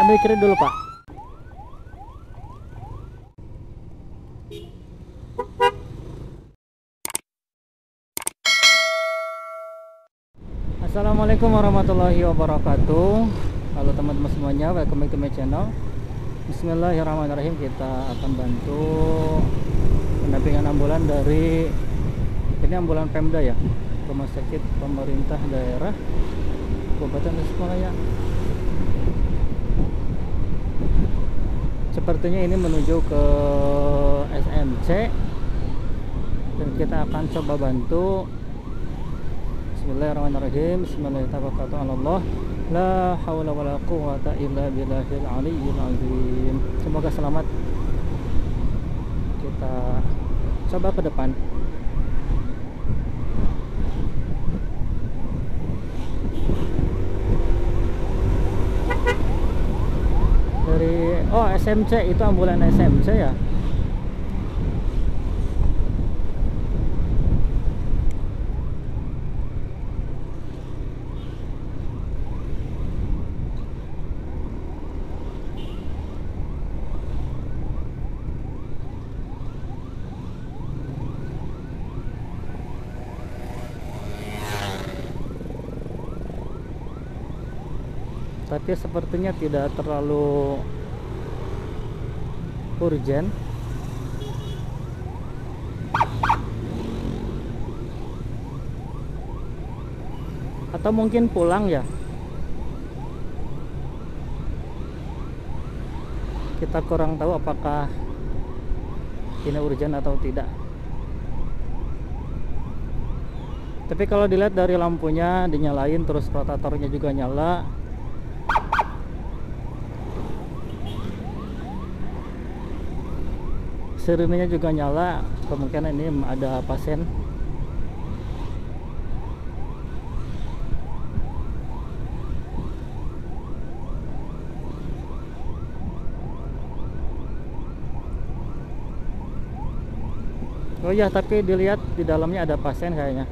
Ambil kiri dulu, Pak. Assalamualaikum warahmatullahi wabarakatuh. Halo teman-teman semuanya, welcome back to my channel. Bismillahirrahmanirrahim. Kita akan bantu pendampingan ambulan dari ini ambulan Pemda ya, Rumah Sakit Pemerintah Daerah Kabupaten Tasikmalaya. Sepertinya ini menuju ke SMC dan kita akan coba bantu. Bismillahirrahmanirrahim. Bismillahirrahmanirrahim. La haula wala quwwata illa billahil aliyyil azim. Semoga selamat. Kita coba ke depan. Dari SMC, itu ambulan SMC ya. Tapi sepertinya tidak terlalu urgent. Atau mungkin pulang ya. Kita kurang tahu apakah ini urgent atau tidak. Tapi kalau dilihat dari lampunya dinyalain, terus rotatornya juga nyala, sirenenya juga nyala, kemungkinan ini ada pasien. Oh ya, tapi dilihat di dalamnya ada pasien kayaknya.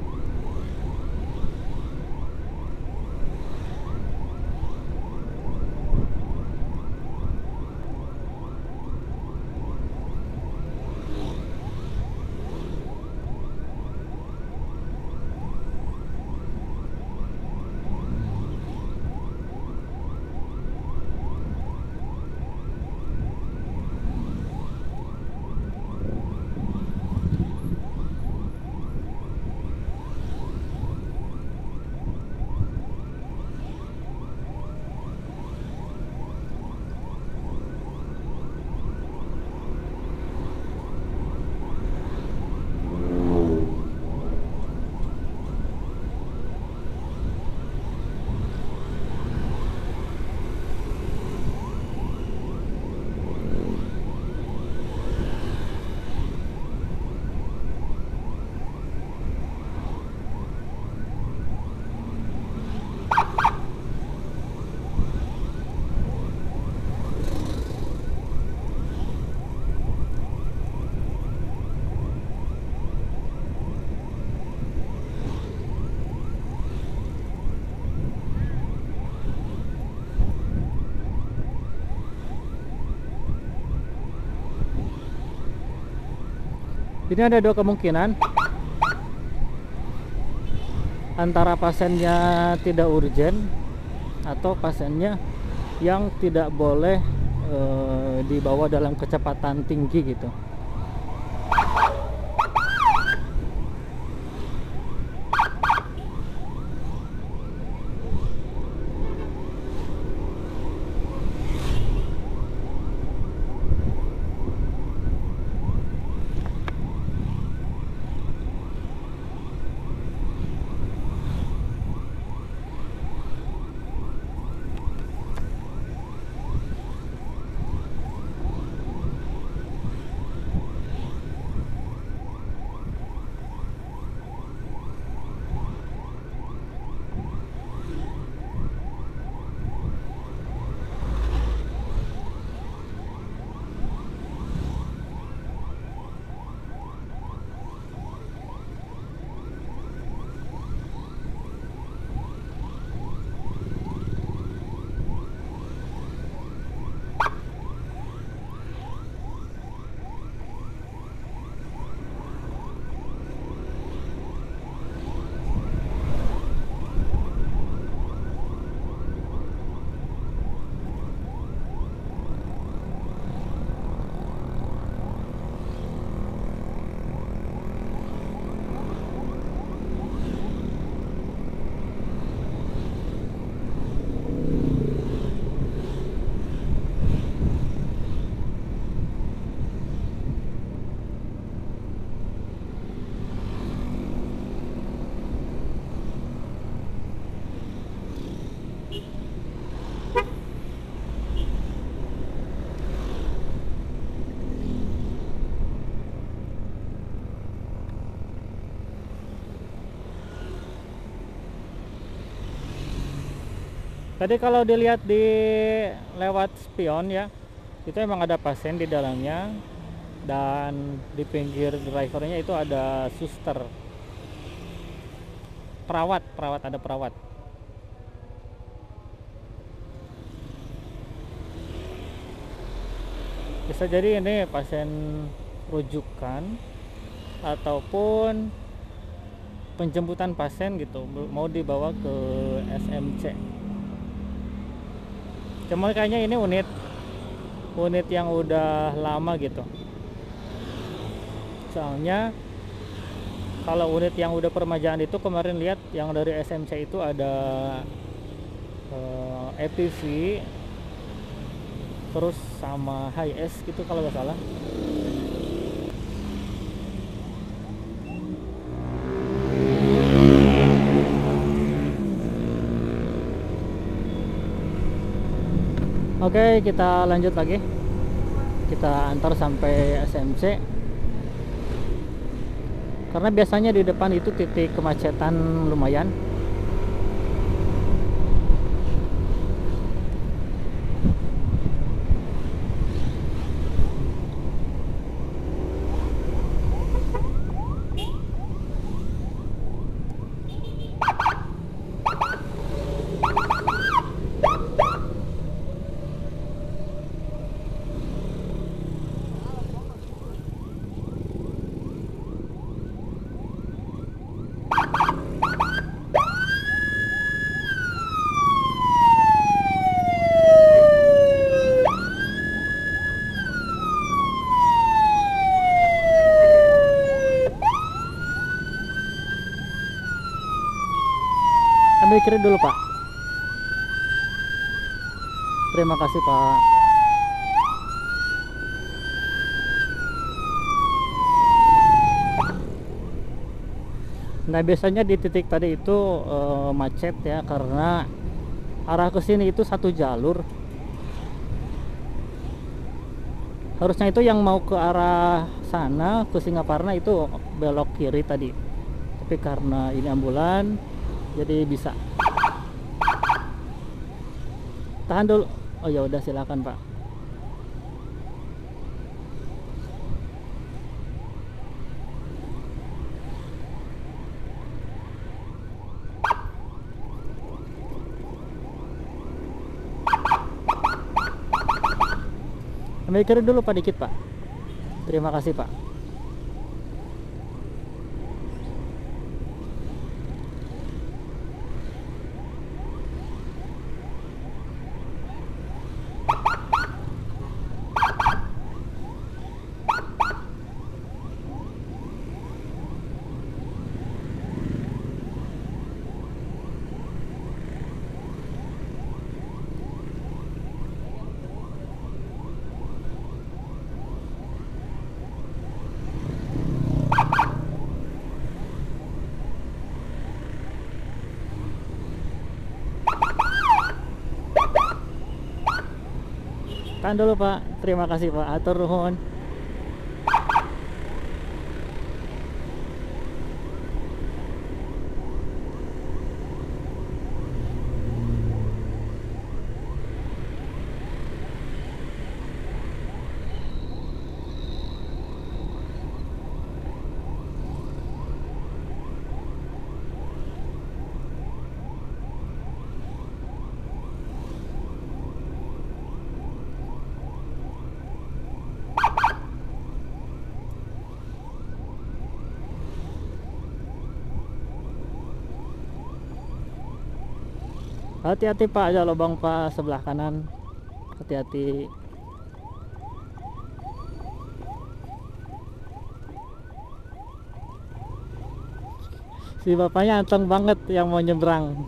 Ini ada dua kemungkinan, antara pasiennya tidak urgent atau pasiennya yang tidak boleh dibawa dalam kecepatan tinggi gitu. Tadi kalau dilihat di lewat spion ya, itu emang ada pasien di dalamnya, dan di pinggir drivernya itu ada suster, perawat ada perawat. Bisa jadi ini pasien rujukan ataupun penjemputan pasien gitu, mau dibawa ke SMC. Cuman kayaknya ini unit yang udah lama gitu. Soalnya kalau unit yang udah permajaan itu kemarin lihat yang dari SMC itu ada EPV terus sama Hi-S gitu kalau nggak salah. Oke, kita lanjut lagi. Kita antar sampai SMC. Karena biasanya di depan itu titik kemacetan lumayan. Ambil kiri dulu, Pak. Terima kasih, Pak. Nah, biasanya di titik tadi itu macet ya, karena arah ke sini itu satu jalur. Harusnya itu yang mau ke arah sana ke Singaparna itu belok kiri tadi. Tapi karena ini ambulan, jadi bisa. Tahan dulu. Oh ya udah, silakan, Pak. Ambil kiri dulu, Pak, dikit, Pak. Terima kasih, Pak. Tahan dulu, Pak. Terima kasih, Pak. Atur nuhun. Hati-hati, Pak, ada lubang, Pak, sebelah kanan. Hati-hati. Si bapaknya anteng banget yang mau nyebrang.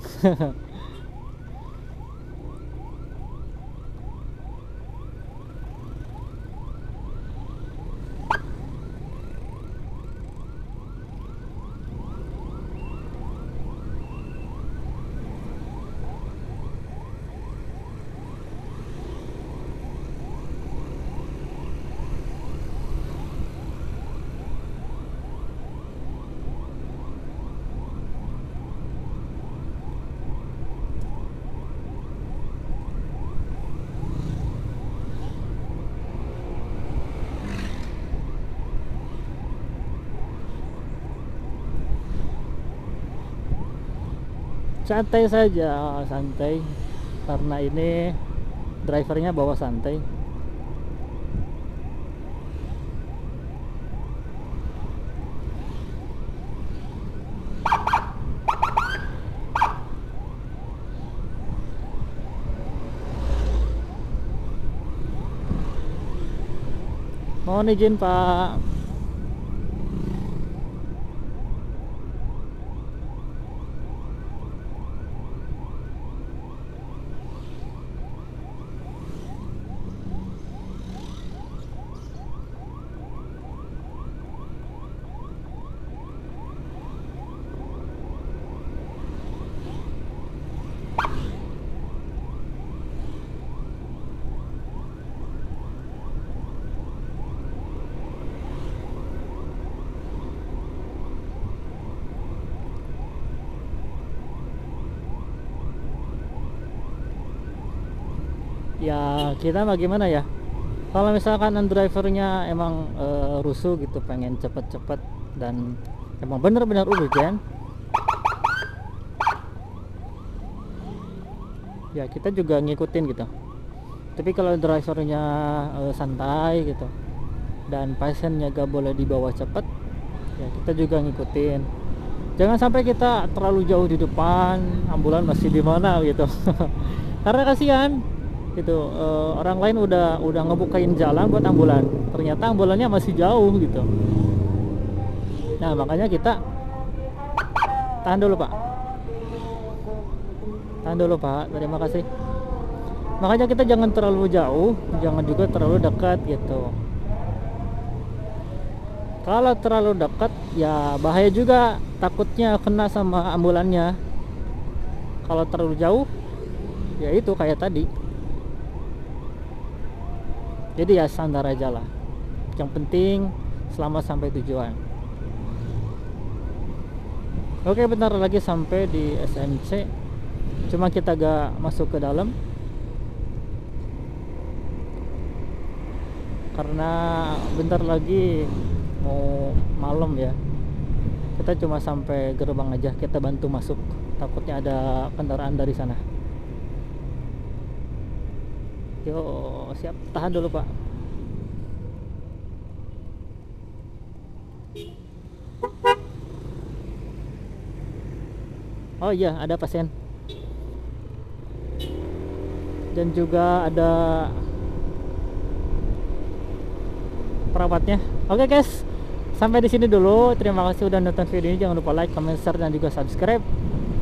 Santai saja, santai, karena ini drivernya bawa santai. Mohon izin Pak. Ya kita bagaimana ya, kalau misalkan drivernya emang rusuh gitu, pengen cepet-cepet dan emang bener-bener urgent, ya kita juga ngikutin gitu. Tapi kalau drivernya santai gitu dan pasiennya gak boleh dibawa cepet, ya kita juga ngikutin. Jangan sampai kita terlalu jauh di depan, ambulan masih di mana gitu. Karena kasihan gitu, orang lain udah ngebukain jalan buat ambulan, ternyata ambulannya masih jauh gitu. Nah makanya kita tahan dulu Pak, terima kasih. Makanya kita jangan terlalu jauh, jangan juga terlalu dekat gitu. Kalau terlalu dekat ya bahaya juga, takutnya kena sama ambulannya. Kalau terlalu jauh ya itu kayak tadi. Jadi ya standar aja lah, yang penting selamat sampai tujuan. Oke, bentar lagi sampai di SMC, cuma kita gak masuk ke dalam karena bentar lagi mau malam ya. Kita cuma sampai gerbang aja, kita bantu masuk, takutnya ada kendaraan dari sana. Yo, siap, tahan dulu Pak. Oh iya, ada pasien dan juga ada perawatnya. Oke guys, sampai di sini dulu. Terima kasih udah nonton video ini. Jangan lupa like, comment, share, dan juga subscribe.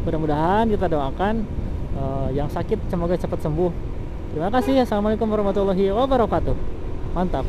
Mudah-mudahan kita doakan yang sakit semoga cepat sembuh. Terima kasih. Assalamualaikum warahmatullahi wabarakatuh. Mantap.